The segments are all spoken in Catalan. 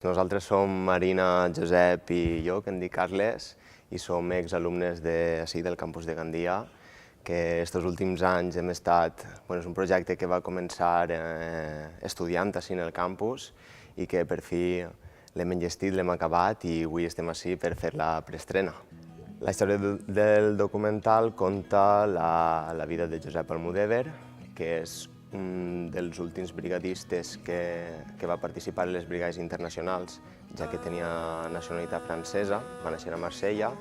Nosaltres som Marina, Josep i jo, que em dic Carles, i som exalumnes del campus de Gandia, que estos últims anys hem estat... És un projecte que va començar estudiant ací en el campus i que per fi l'hem enllestit, l'hem acabat i avui estem ací per fer la preestrena. La història del documental conta la vida de Josep Almudévar, que és un dels últims brigadistes que va participar en les brigades internacionals, ja que tenia nacionalitat francesa, va néixer a Marsella,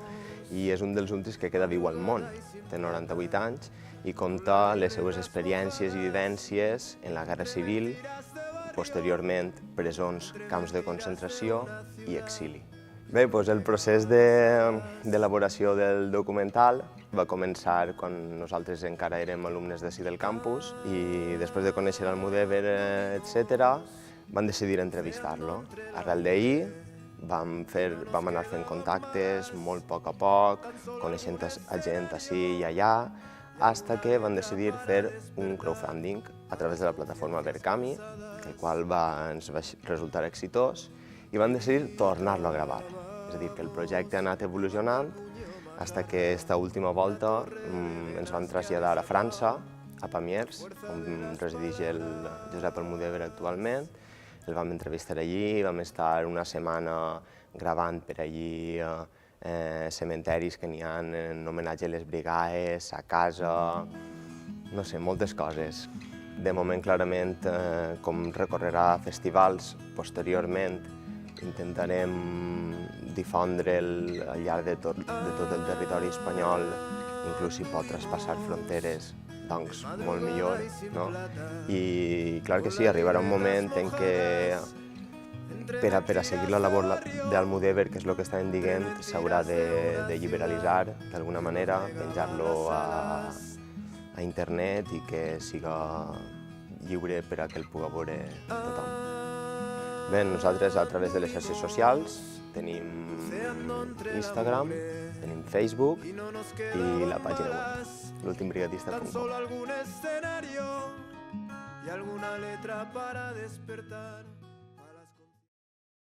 i és un dels últims que queda viu al món. Té 98 anys i conta les seues experiències i vivències en la Guerra Civil, posteriorment presons, camps de concentració i exili. Bé, el procés d'elaboració del documental va començar quan nosaltres encara érem alumnes d'ací del campus i després de conèixer Almudévar, etc., vam decidir entrevistar-lo. Arrel d'ahir vam anar fent contactes molt a poc, coneixent a gent ací i allà, fins que vam decidir fer un crowdfunding a través de la plataforma Verkami, el qual ens va resultar exitós, i vam decidir tornar-lo a gravar. És a dir, que el projecte ha anat evolucionant fins que aquesta última volta ens vam traslladar a França, a Pamiers, on resideix el Josep Almudévar actualment. El vam entrevistar allí, vam estar una setmana gravant per allí cementaris que n'hi ha en homenatge a les brigades, a casa, no sé, moltes coses. De moment, clarament, com recorrerà festivals posteriorment, intentarem difondre'l al llarg de tot el territori espanyol, inclús si pot traspassar fronteres, doncs molt millor, no? I clar que sí, arribarà un moment en què per a seguir la labor d'Almudévar, que és el que estàvem dient, s'haurà de liberalitzar d'alguna manera, penjar-lo a internet i que siga lliure per a que el pugui veure tothom. Bé, nosaltres a través de les xarxes socials tenim Instagram, tenim Facebook i la pàgina web, l'ultimbrigadista.com.